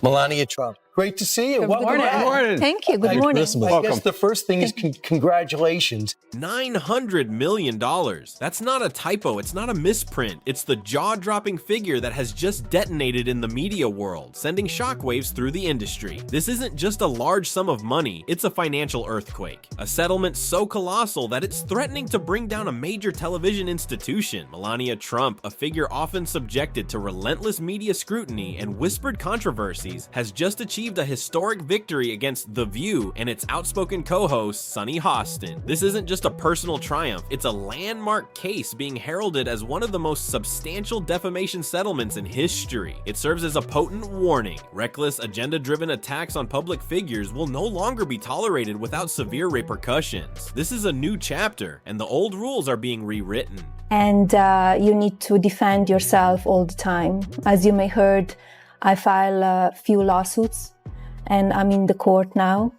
Melania Trump. Great to see you. Good Welcome morning. back. Good morning. Thank you. Good morning. I guess the first thing is congratulations. $900 million. That's not a typo, it's not a misprint. It's the jaw-dropping figure that has just detonated in the media world, sending shockwaves through the industry. This isn't just a large sum of money, it's a financial earthquake. A settlement so colossal that it's threatening to bring down a major television institution. Melania Trump, a figure often subjected to relentless media scrutiny and whispered controversies, has just achieved a historic victory against The View and its outspoken co-host, Sunny Hostin. This isn't just a personal triumph, it's a landmark case being heralded as one of the most substantial defamation settlements in history. It serves as a potent warning. Reckless, agenda-driven attacks on public figures will no longer be tolerated without severe repercussions. This is a new chapter, and the old rules are being rewritten. And you need to defend yourself all the time. As you may heard, I file a few lawsuits and I'm in the court now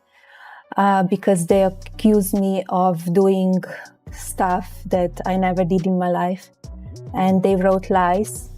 because they accuse me of doing stuff that I never did in my life. And they wrote lies.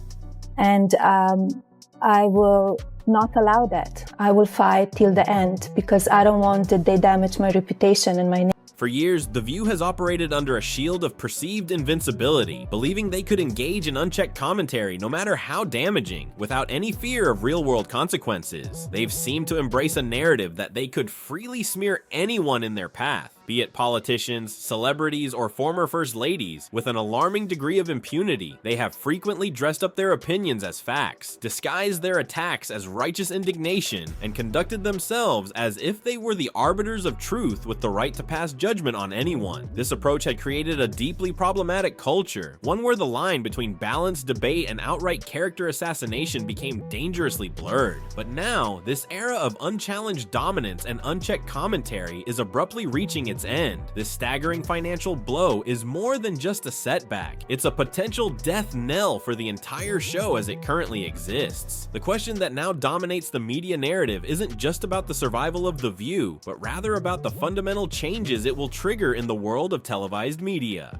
And I will not allow that. I will fight till the end because I don't want that they damage my reputation and my name. For years, The View has operated under a shield of perceived invincibility, believing they could engage in unchecked commentary no matter how damaging, without any fear of real-world consequences. They've seemed to embrace a narrative that they could freely smear anyone in their path, be it politicians, celebrities, or former first ladies. With an alarming degree of impunity, they have frequently dressed up their opinions as facts, disguised their attacks as righteous indignation, and conducted themselves as if they were the arbiters of truth with the right to pass judgment on anyone. This approach had created a deeply problematic culture, one where the line between balanced debate and outright character assassination became dangerously blurred. But now, this era of unchallenged dominance and unchecked commentary is abruptly reaching its end. This staggering financial blow is more than just a setback. It's a potential death knell for the entire show as it currently exists. The question that now dominates the media narrative isn't just about the survival of The View, but rather about the fundamental changes it will trigger in the world of televised media.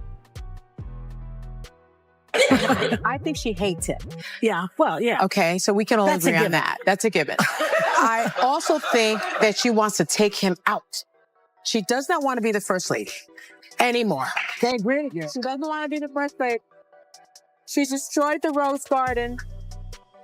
I think she hates him. Yeah, well, yeah. Okay, so we can all That's a agree on given. that. That's a given. I also think that she wants to take him out. She does not want to be the first lady anymore. They agree. Yeah. She doesn't want to be the first lady. She destroyed the Rose Garden.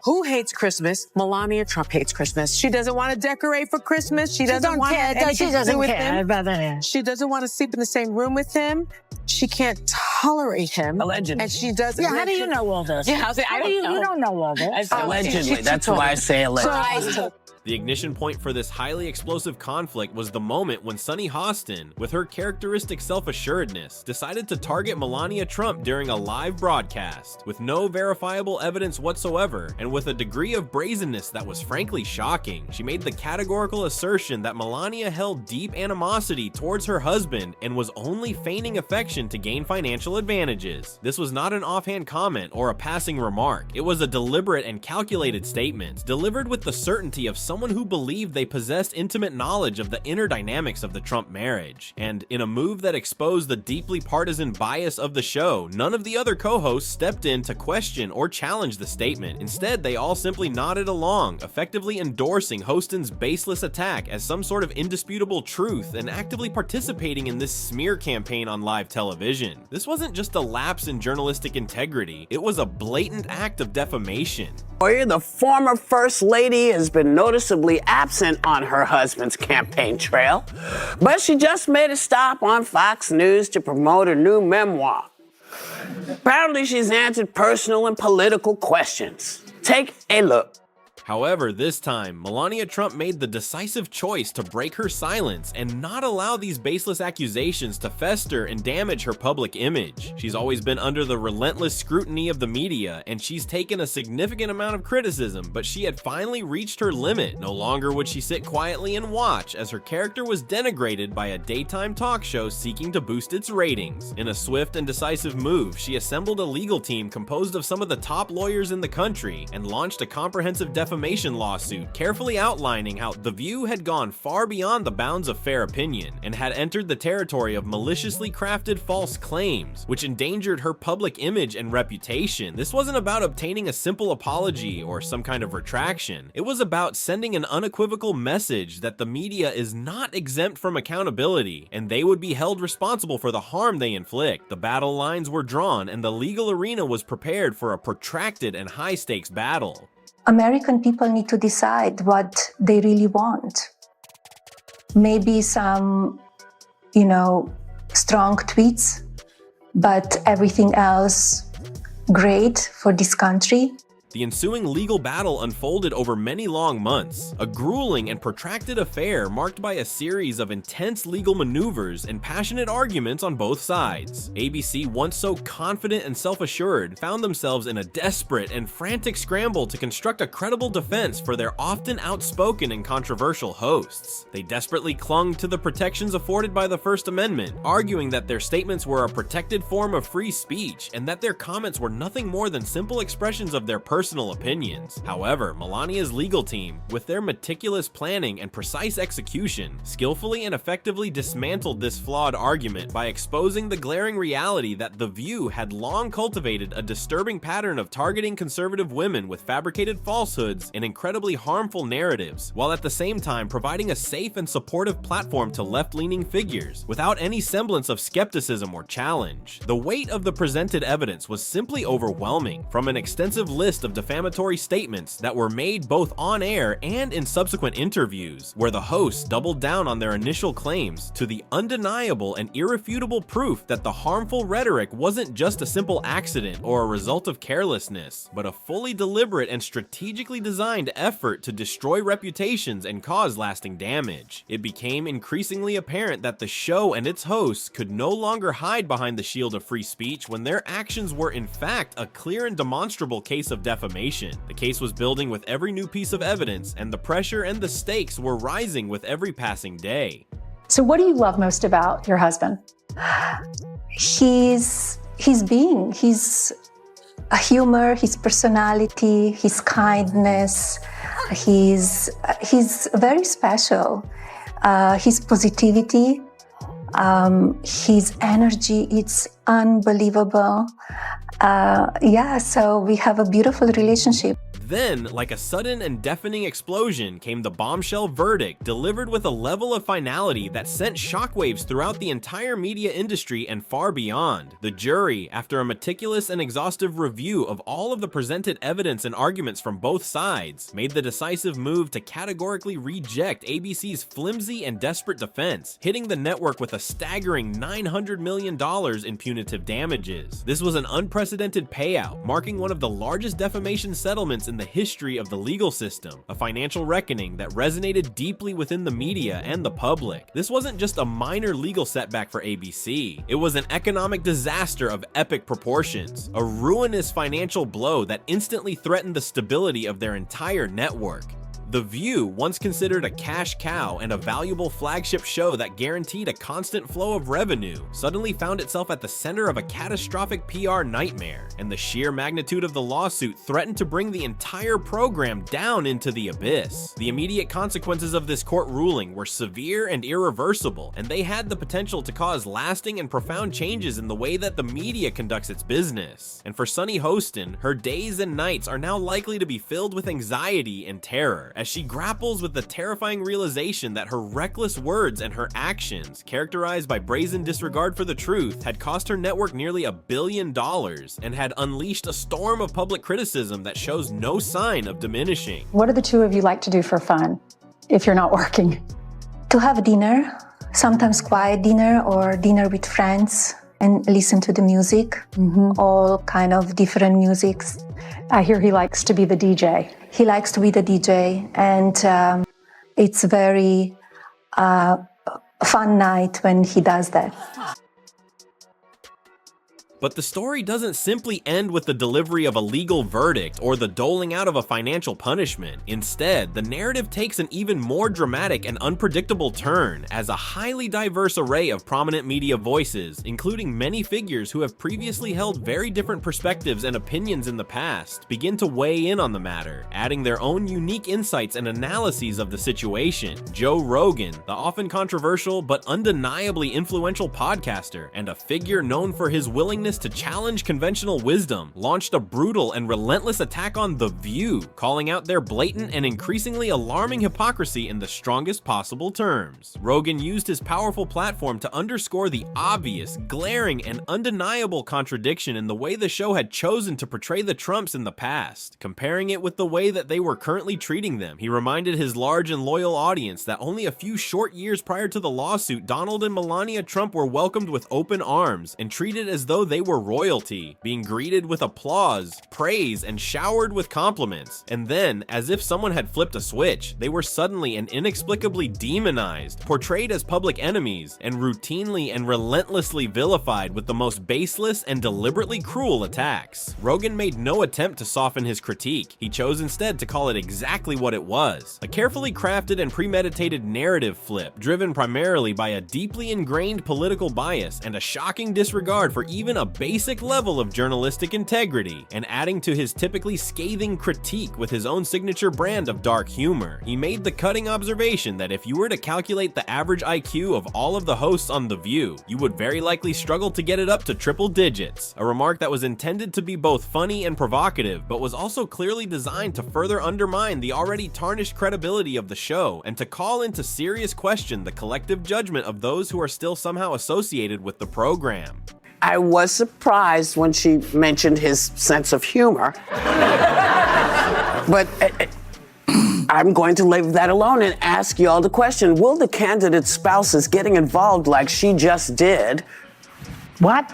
Who hates Christmas? Melania Trump hates Christmas. She doesn't want to decorate for Christmas. She doesn't want anything to do with him. She doesn't want to sleep in the same room with him. She can't tolerate him. Allegedly. And she doesn't. Yeah, how do you know all this? Yeah, I don't know. You don't know all this. Allegedly. That's why I say allegedly. So, The ignition point for this highly explosive conflict was the moment when Sunny Hostin, with her characteristic self-assuredness, decided to target Melania Trump during a live broadcast. With no verifiable evidence whatsoever, and with a degree of brazenness that was frankly shocking, she made the categorical assertion that Melania held deep animosity towards her husband and was only feigning affection to gain financial advantages. This was not an offhand comment or a passing remark. It was a deliberate and calculated statement, delivered with the certainty of someone who believed they possessed intimate knowledge of the inner dynamics of the Trump marriage. And in a move that exposed the deeply partisan bias of the show, none of the other co-hosts stepped in to question or challenge the statement. Instead, they all simply nodded along, effectively endorsing Hostin's baseless attack as some sort of indisputable truth and actively participating in this smear campaign on live television. This wasn't just a lapse in journalistic integrity, it was a blatant act of defamation. The former First Lady has been noticeably absent on her husband's campaign trail, but she just made a stop on Fox News to promote her new memoir. Apparently, she's answered personal and political questions. Take a look. However, this time, Melania Trump made the decisive choice to break her silence and not allow these baseless accusations to fester and damage her public image. She's always been under the relentless scrutiny of the media, and she's taken a significant amount of criticism, but she had finally reached her limit. No longer would she sit quietly and watch as her character was denigrated by a daytime talk show seeking to boost its ratings. In a swift and decisive move, she assembled a legal team composed of some of the top lawyers in the country and launched a comprehensive defamation defamation lawsuit, carefully outlining how The View had gone far beyond the bounds of fair opinion and had entered the territory of maliciously crafted false claims, which endangered her public image and reputation. This wasn't about obtaining a simple apology or some kind of retraction. It was about sending an unequivocal message that the media is not exempt from accountability, and they would be held responsible for the harm they inflict. The battle lines were drawn, and the legal arena was prepared for a protracted and high-stakes battle. American people need to decide what they really want. Maybe some, strong tweets, but everything else great for this country. The ensuing legal battle unfolded over many long months, a grueling and protracted affair marked by a series of intense legal maneuvers and passionate arguments on both sides. ABC, once so confident and self-assured, found themselves in a desperate and frantic scramble to construct a credible defense for their often outspoken and controversial hosts. They desperately clung to the protections afforded by the First Amendment, arguing that their statements were a protected form of free speech and that their comments were nothing more than simple expressions of their personal opinions. However, Melania's legal team, with their meticulous planning and precise execution, skillfully and effectively dismantled this flawed argument by exposing the glaring reality that The View had long cultivated a disturbing pattern of targeting conservative women with fabricated falsehoods and incredibly harmful narratives, while at the same time providing a safe and supportive platform to left-leaning figures, without any semblance of skepticism or challenge. The weight of the presented evidence was simply overwhelming, from an extensive list of defamatory statements that were made both on air and in subsequent interviews, where the hosts doubled down on their initial claims, to the undeniable and irrefutable proof that the harmful rhetoric wasn't just a simple accident or a result of carelessness, but a fully deliberate and strategically designed effort to destroy reputations and cause lasting damage. It became increasingly apparent that the show and its hosts could no longer hide behind the shield of free speech when their actions were in fact a clear and demonstrable case of defamation. The case was building with every new piece of evidence, and the pressure and the stakes were rising with every passing day. So what do you love most about your husband? His humor, his personality, his kindness. He's very special. His positivity, his energy, it's unbelievable. So we have a beautiful relationship. Then, like a sudden and deafening explosion, came the bombshell verdict, delivered with a level of finality that sent shockwaves throughout the entire media industry and far beyond. The jury, after a meticulous and exhaustive review of all of the presented evidence and arguments from both sides, made the decisive move to categorically reject ABC's flimsy and desperate defense, hitting the network with a staggering $900 million in punitive damages. This was an unprecedented payout, marking one of the largest defamation settlements in the history of the legal system, a financial reckoning that resonated deeply within the media and the public. This wasn't just a minor legal setback for ABC, it was an economic disaster of epic proportions, a ruinous financial blow that instantly threatened the stability of their entire network. The View, once considered a cash cow and a valuable flagship show that guaranteed a constant flow of revenue, suddenly found itself at the center of a catastrophic PR nightmare, and the sheer magnitude of the lawsuit threatened to bring the entire program down into the abyss. The immediate consequences of this court ruling were severe and irreversible, and they had the potential to cause lasting and profound changes in the way that the media conducts its business. And for Sunny Hostin, her days and nights are now likely to be filled with anxiety and terror, as she grapples with the terrifying realization that her reckless words and her actions, characterized by brazen disregard for the truth, had cost her network nearly $1 billion and had unleashed a storm of public criticism that shows no sign of diminishing. What do the two of you like to do for fun if you're not working? To have dinner, sometimes quiet dinner or dinner with friends, and listen to the music, all kind of different musics. I hear he likes to be the DJ. He likes to be the DJ, and it's very fun night when he does that. But the story doesn't simply end with the delivery of a legal verdict or the doling out of a financial punishment. Instead, the narrative takes an even more dramatic and unpredictable turn as a highly diverse array of prominent media voices, including many figures who have previously held very different perspectives and opinions in the past, begin to weigh in on the matter, adding their own unique insights and analyses of the situation. Joe Rogan, the often controversial but undeniably influential podcaster and a figure known for his willingness to challenge conventional wisdom, launched a brutal and relentless attack on The View, calling out their blatant and increasingly alarming hypocrisy in the strongest possible terms. Rogan used his powerful platform to underscore the obvious, glaring, and undeniable contradiction in the way the show had chosen to portray the Trumps in the past. Comparing it with the way that they were currently treating them, he reminded his large and loyal audience that only a few short years prior to the lawsuit, Donald and Melania Trump were welcomed with open arms and treated as though they were royalty, being greeted with applause, praise, and showered with compliments. And then, as if someone had flipped a switch, they were suddenly and inexplicably demonized, portrayed as public enemies, and routinely and relentlessly vilified with the most baseless and deliberately cruel attacks. Rogan made no attempt to soften his critique. He chose instead to call it exactly what it was: a carefully crafted and premeditated narrative flip, driven primarily by a deeply ingrained political bias and a shocking disregard for even a basic level of journalistic integrity, and adding to his typically scathing critique with his own signature brand of dark humor. He made the cutting observation that if you were to calculate the average IQ of all of the hosts on The View, you would very likely struggle to get it up to triple digits, a remark that was intended to be both funny and provocative, but was also clearly designed to further undermine the already tarnished credibility of the show and to call into serious question the collective judgment of those who are still somehow associated with the program. I was surprised when she mentioned his sense of humor. But I'm going to leave that alone and ask y'all the question, will the candidate spouses getting involved like she just did? What?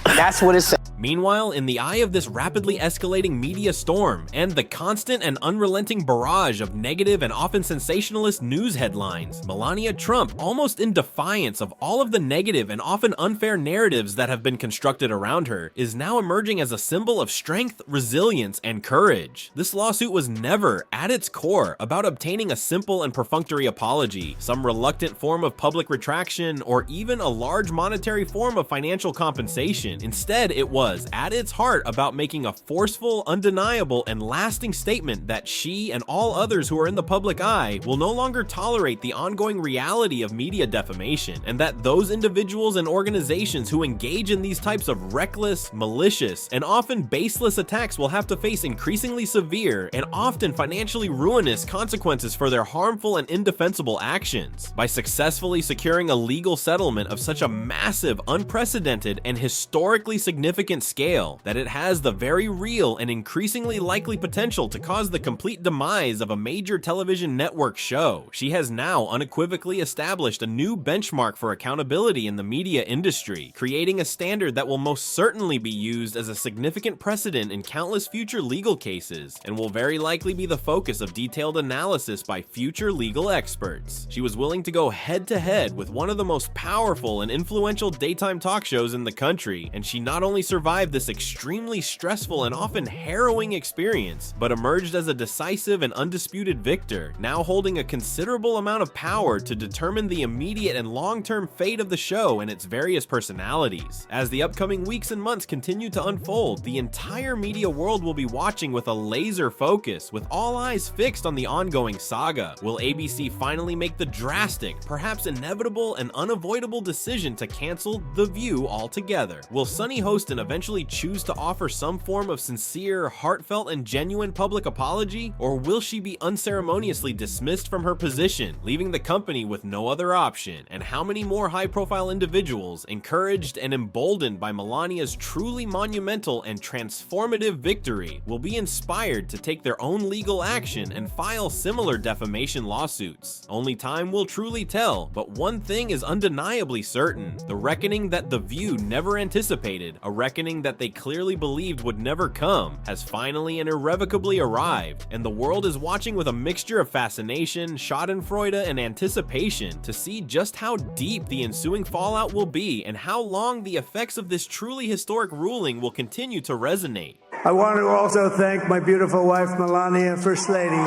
That's what it said. Meanwhile, in the eye of this rapidly escalating media storm and the constant and unrelenting barrage of negative and often sensationalist news headlines, Melania Trump, almost in defiance of all of the negative and often unfair narratives that have been constructed around her, is now emerging as a symbol of strength, resilience, and courage. This lawsuit was never, at its core, about obtaining a simple and perfunctory apology, some reluctant form of public retraction, or even a large monetary form of financial compensation. Instead, it was, at its heart, about making a forceful, undeniable, and lasting statement that she and all others who are in the public eye will no longer tolerate the ongoing reality of media defamation, and that those individuals and organizations who engage in these types of reckless, malicious, and often baseless attacks will have to face increasingly severe and often financially ruinous consequences for their harmful and indefensible actions. By successfully securing a legal settlement of such a massive, unprecedented, and historically significant scale that it has the very real and increasingly likely potential to cause the complete demise of a major television network show, she has now unequivocally established a new benchmark for accountability in the media industry, creating a standard that will most certainly be used as a significant precedent in countless future legal cases, and will very likely be the focus of detailed analysis by future legal experts. She was willing to go head-to-head with one of the most powerful and influential daytime talk shows in the country, and she not only survived this extremely stressful and often harrowing experience, but emerged as a decisive and undisputed victor, now holding a considerable amount of power to determine the immediate and long-term fate of the show and its various personalities. As the upcoming weeks and months continue to unfold, the entire media world will be watching with a laser focus, with all eyes fixed on the ongoing saga. Will ABC finally make the drastic, perhaps inevitable and unavoidable decision to cancel The View altogether? Will Sunny Hostin eventually choose to offer some form of sincere, heartfelt, and genuine public apology? Or will she be unceremoniously dismissed from her position, leaving the company with no other option? And how many more high-profile individuals, encouraged and emboldened by Melania's truly monumental and transformative victory, will be inspired to take their own legal action and file similar defamation lawsuits? Only time will truly tell, but one thing is undeniably certain: the reckoning that The View never anticipated, a reckoning awakening that they clearly believed would never come has finally and irrevocably arrived, and the world is watching with a mixture of fascination, schadenfreude, and anticipation to see just how deep the ensuing fallout will be and how long the effects of this truly historic ruling will continue to resonate. I want to also thank my beautiful wife, Melania, First Lady.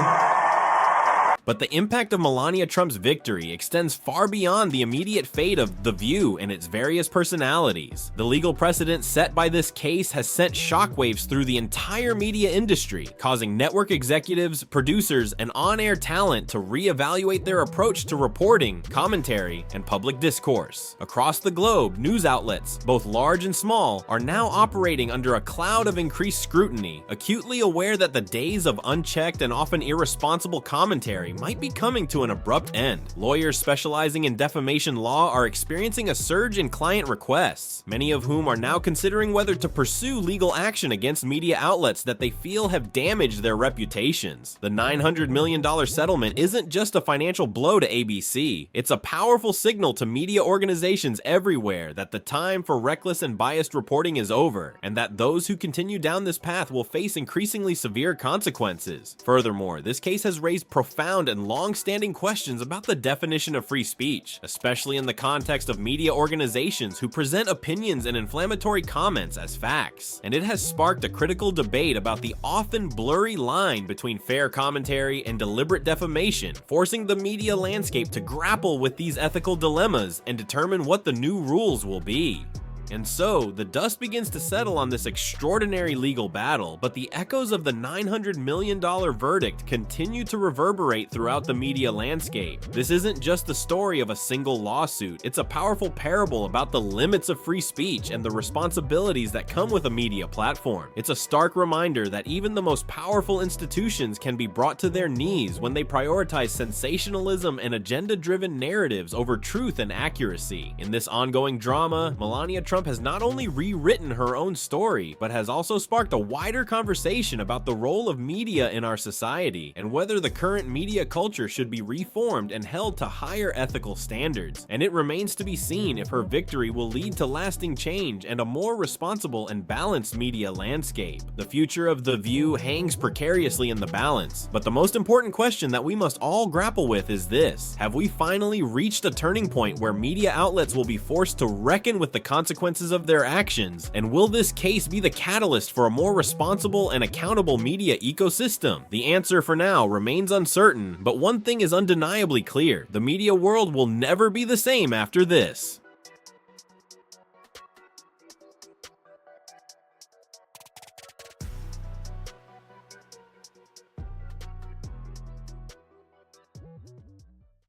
But the impact of Melania Trump's victory extends far beyond the immediate fate of The View and its various personalities. The legal precedent set by this case has sent shockwaves through the entire media industry, causing network executives, producers, and on-air talent to reevaluate their approach to reporting, commentary, and public discourse. Across the globe, news outlets, both large and small, are now operating under a cloud of increased scrutiny, acutely aware that the days of unchecked and often irresponsible commentary might be coming to an abrupt end. Lawyers specializing in defamation law are experiencing a surge in client requests, many of whom are now considering whether to pursue legal action against media outlets that they feel have damaged their reputations. The $900 million settlement isn't just a financial blow to ABC, it's a powerful signal to media organizations everywhere that the time for reckless and biased reporting is over, and that those who continue down this path will face increasingly severe consequences. Furthermore, this case has raised profound and long-standing questions about the definition of free speech, especially in the context of media organizations who present opinions and inflammatory comments as facts. And it has sparked a critical debate about the often blurry line between fair commentary and deliberate defamation, forcing the media landscape to grapple with these ethical dilemmas and determine what the new rules will be. And so, the dust begins to settle on this extraordinary legal battle, but the echoes of the $900 million verdict continue to reverberate throughout the media landscape. This isn't just the story of a single lawsuit, it's a powerful parable about the limits of free speech and the responsibilities that come with a media platform. It's a stark reminder that even the most powerful institutions can be brought to their knees when they prioritize sensationalism and agenda-driven narratives over truth and accuracy. In this ongoing drama, Melania Trump has not only rewritten her own story, but has also sparked a wider conversation about the role of media in our society and whether the current media culture should be reformed and held to higher ethical standards. And it remains to be seen if her victory will lead to lasting change and a more responsible and balanced media landscape. The future of The View hangs precariously in the balance, but the most important question that we must all grapple with is this: have we finally reached a turning point where media outlets will be forced to reckon with the consequences of their actions, and will this case be the catalyst for a more responsible and accountable media ecosystem? The answer for now remains uncertain, but one thing is undeniably clear: the media world will never be the same after this.